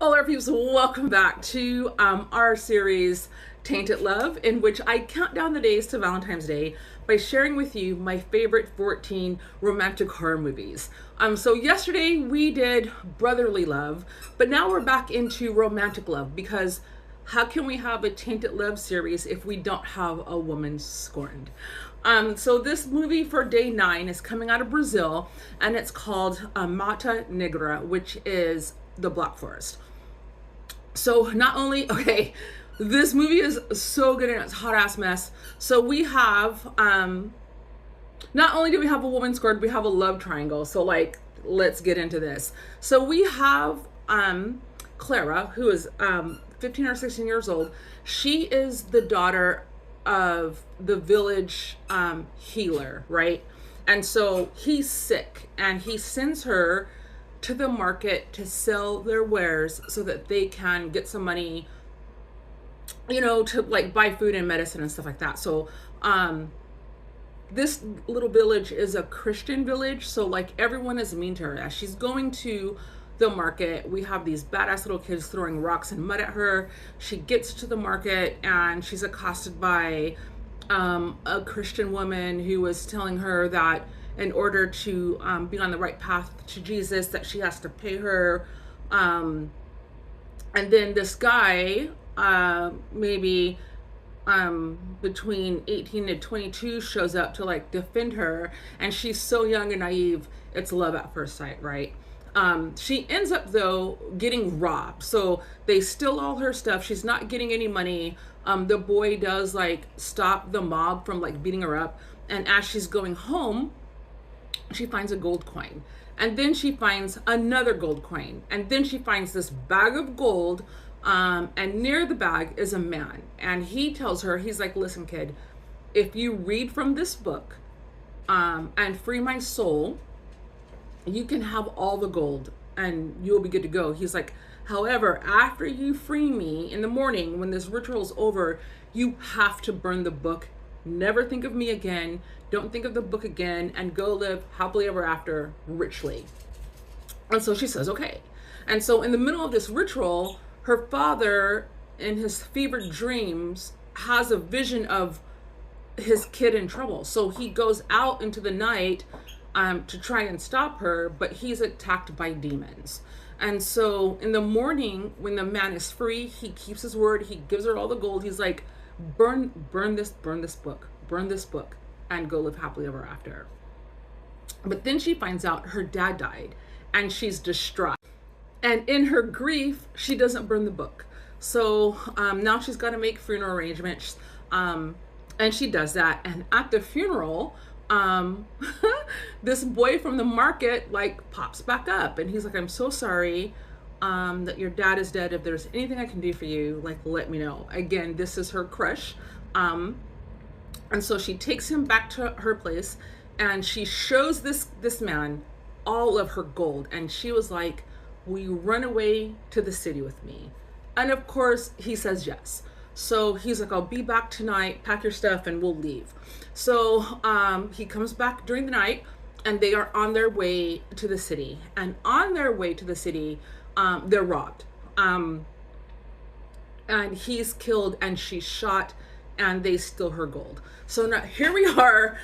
Hello, peeps. Welcome back to our series Tainted Love, in which I count down the days to Valentine's Day by sharing with you my favorite 14 romantic horror movies. So yesterday we did brotherly love, but now we're back into romantic love because how can we have a Tainted Love series if we don't have a woman scorned? So this movie for day 9 is coming out of Brazil, and it's called Mata Negra, which is the Black Forest. So not only, okay, this movie is so good and it's hot ass mess. So we have, not only do we have a woman scored, we have a love triangle. So like, let's get into this. So we have Clara, who is 15 or 16 years old. She is the daughter of the village healer, right? And so he's sick and he sends her to the market to sell their wares so that they can get some money, to like buy food and medicine and stuff like that. So this little village is a Christian village, so like everyone is mean to her. As she's going to the market, we have these badass little kids throwing rocks and mud at her. She gets to the market and she's accosted by a Christian woman who was telling her that in order to be on the right path to Jesus, that she has to pay her. And then this guy, maybe between 18 to 22, shows up to like defend her. And she's so young and naive. It's love at first sight, right? She ends up though getting robbed. So they steal all her stuff. She's not getting any money. The boy does like stop the mob from like beating her up. And as she's going home, she finds a gold coin, and then she finds another gold coin, and then she finds this bag of gold, and near the bag is a man, and he tells her, he's like, listen kid, if you read from this book and free my soul, you can have all the gold and you'll be good to go. He's like, however, after you free me in the morning when this ritual is over, you have to burn the book. Never think of me again. Don't think of the book again, and go live happily ever after richly. And so she says, okay. And so in the middle of this ritual, her father, in his fevered dreams, has a vision of his kid in trouble. So he goes out into the night to try and stop her, but he's attacked by demons. And so in the morning, when the man is free, he keeps his word. He gives her all the gold. He's like, burn this book, and go live happily ever after. But then she finds out her dad died, and she's distraught. And in her grief, she doesn't burn the book. So now she's got to make funeral arrangements, and she does that. And at the funeral, this boy from the market like pops back up, and he's like, I'm so sorry that your dad is dead. If there's anything I can do for you, like, let me know. Again, this is her crush. And so she takes him back to her place, and she shows this man all of her gold. And she was like, will you run away to the city with me? And of course he says yes. So he's like, I'll be back tonight, pack your stuff and we'll leave. So he comes back during the night, and they are on their way to the city. And on their way to the city, they're robbed. And he's killed and she's shot, and they steal her gold. So now here we are.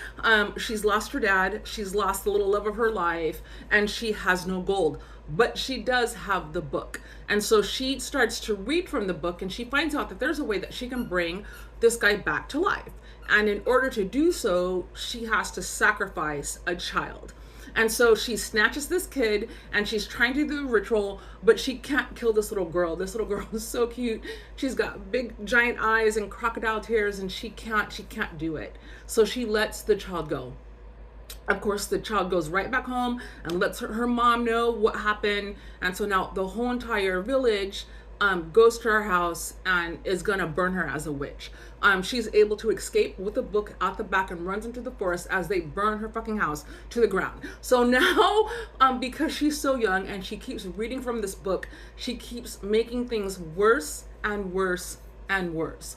She's lost her dad. She's lost the little love of her life, and she has no gold, but she does have the book. And so she starts to read from the book, and she finds out that there's a way that she can bring this guy back to life. And in order to do so, she has to sacrifice a child. And so she snatches this kid, and she's trying to do the ritual, but she can't kill this little girl. This little girl is so cute. She's got big giant eyes and crocodile tears, and she can't do it. So she lets the child go. Of course, the child goes right back home and lets her mom know what happened. And so now the whole entire village goes to her house and is gonna burn her as a witch. She's able to escape with the book out the back and runs into the forest as they burn her fucking house to the ground. So now, because she's so young and she keeps reading from this book, she keeps making things worse and worse and worse.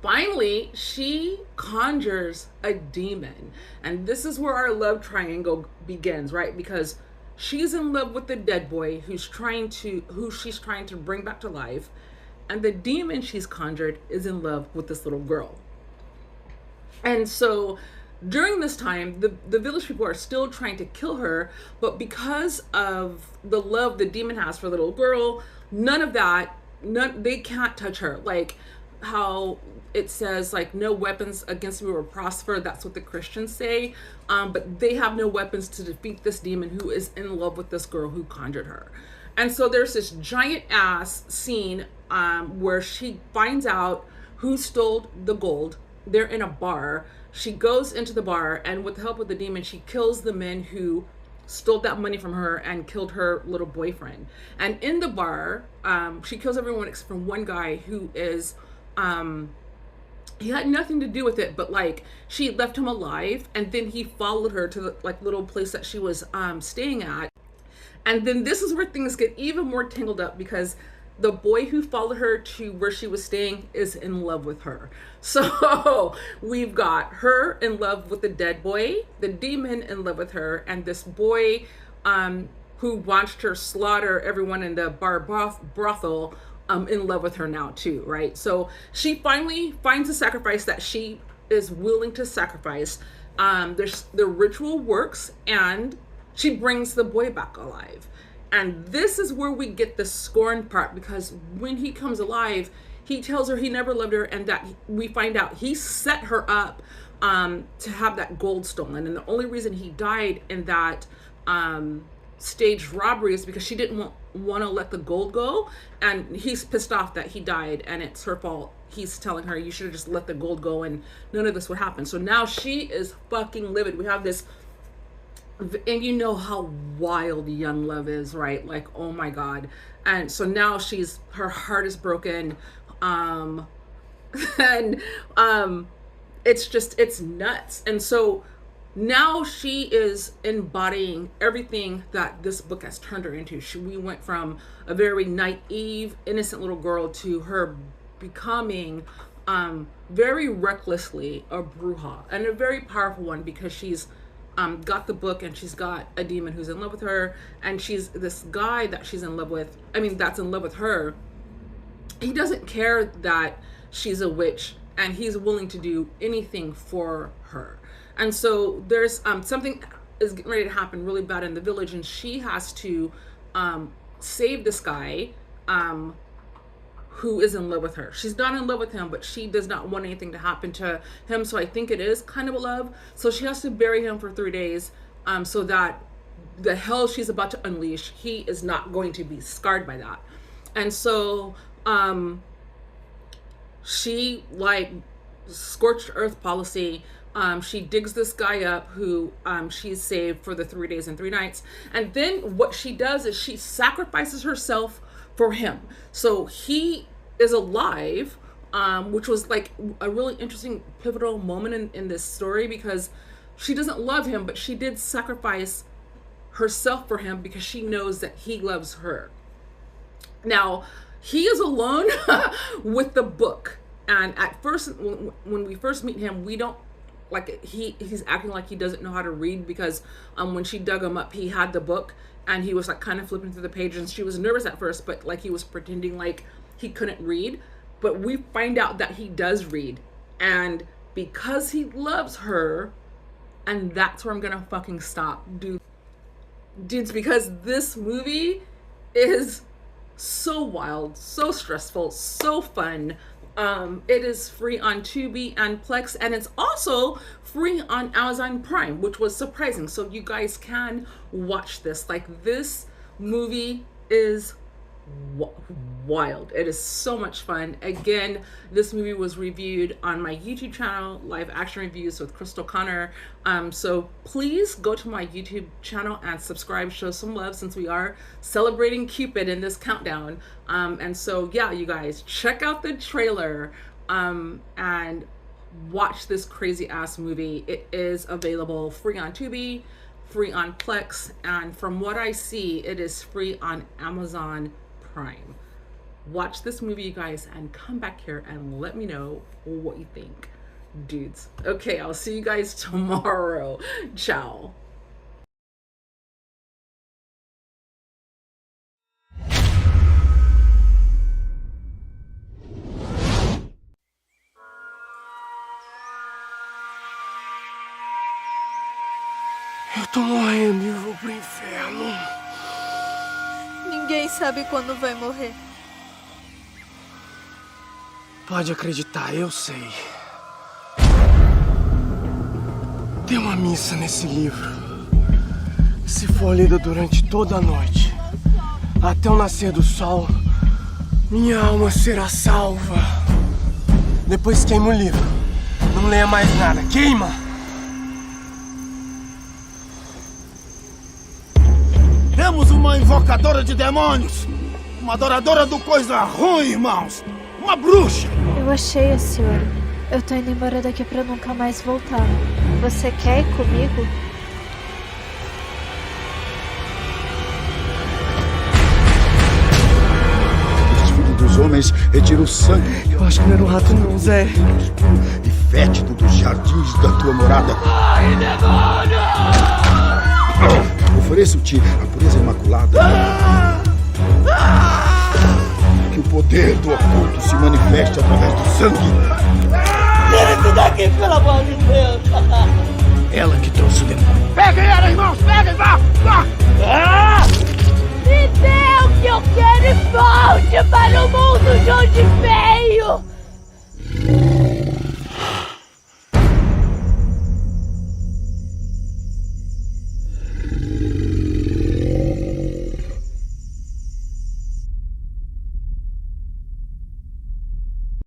Finally, she conjures a demon. And this is where our love triangle begins, right? Because She's in love with the dead boy who she's trying to bring back to life, and the demon she's conjured is in love with this little girl. And so during this time, the village people are still trying to kill her, but because of the love the demon has for the little girl, none of that, they can't touch her. Like how it says, like, no weapons against me will prosper. That's what the Christians say. But they have no weapons to defeat this demon who is in love with this girl who conjured her. And so there's this giant ass scene where she finds out who stole the gold. They're in a bar. She goes into the bar, and with the help of the demon, she kills the men who stole that money from her and killed her little boyfriend. And in the bar, she kills everyone except for one guy who is, he had nothing to do with it, but like she left him alive, and then he followed her to the like little place that she was staying at. And then this is where things get even more tangled up, because the boy who followed her to where she was staying is in love with her. So we've got her in love with the dead boy, the demon in love with her, and this boy who watched her slaughter everyone in the bar brothel in love with her now too, right? So she finally finds a sacrifice that she is willing to sacrifice. The ritual works, and she brings the boy back alive. And this is where we get the scorned part, because when he comes alive, he tells her he never loved her, and that we find out he set her up to have that gold stolen. And the only reason he died in that staged robbery is because she didn't want to let the gold go. And he's pissed off that he died and it's her fault. He's telling her, you should have just let the gold go and none of this would happen. So now she is fucking livid. We have this, and you know how wild young love is, right? Like, oh my God. And so now her heart is broken. And it's nuts. And so now she is embodying everything that this book has turned her into. We went from a very naive, innocent little girl to her becoming very recklessly a bruja, and a very powerful one, because she's got the book and she's got a demon who's in love with her, and she's this guy that she's in love with. I mean, that's in love with her. He doesn't care that she's a witch, and he's willing to do anything for her. And so there's something is getting ready to happen really bad in the village, and she has to save this guy who is in love with her. She's not in love with him, but she does not want anything to happen to him. So I think it is kind of a love. So she has to bury him for 3 days so that the hell she's about to unleash, he is not going to be scarred by that. And so she, like, scorched earth policy, she digs this guy up who she's saved for the 3 days and 3 nights. And then what she does is she sacrifices herself for him. So he is alive, which was like a really interesting pivotal moment in this story, because she doesn't love him, but she did sacrifice herself for him because she knows that he loves her. Now, he is alone with the book. And at first, when we first meet him, we don't, like, he's acting like he doesn't know how to read, because when she dug him up, he had the book and he was like kind of flipping through the pages, and she was nervous at first, but like he was pretending like he couldn't read. But we find out that he does read, and because he loves her, and that's where I'm gonna fucking stop, dudes, because this movie is so wild, so stressful, so fun. It is free on Tubi and Plex, and it's also free on Amazon Prime, which was surprising. So you guys can watch this. Like, this movie is wild. It is so much fun. Again, this movie was reviewed on my YouTube channel, Live Action Reviews with Crystal Connor. So please go to my YouTube channel and subscribe, show some love, since we are celebrating Cupid in this countdown. And so yeah, you guys, check out the trailer and watch this crazy ass movie. It is available free on Tubi, free on Plex, and from what I see, it is free on Amazon Prime. Watch this movie, you guys, and come back here and let me know what you think, dudes. Okay, I'll see you guys tomorrow. Ciao. tô morrendo e vou pro inferno. Ninguém sabe quando vai morrer. Pode acreditar, eu sei. Tem uma missa nesse livro. Se for lida durante toda a noite, até o nascer do sol, minha alma será salva. Depois queima o livro. Não leia mais nada. Queima! Temos uma invocadora de demônios. Uma adoradora do coisa ruim, irmãos. Uma bruxa. Eu achei esse ouro. Eu tô indo embora daqui pra nunca mais voltar. Você quer ir comigo? Os filhos dos homens retiram o sangue. Eu acho que não era um rato não, Zé. E fétido dos jardins da tua morada. Ai, demônio! Ofereço-te a pureza imaculada. Que o poder do oculto se manifeste através do sangue. Tira-se daqui, pelo amor de Deus! Ela que trouxe o demônio. Peguem ela, irmãos! Peguem! Vá! Me dê o que eu quero e volte para o mundo de onde veio!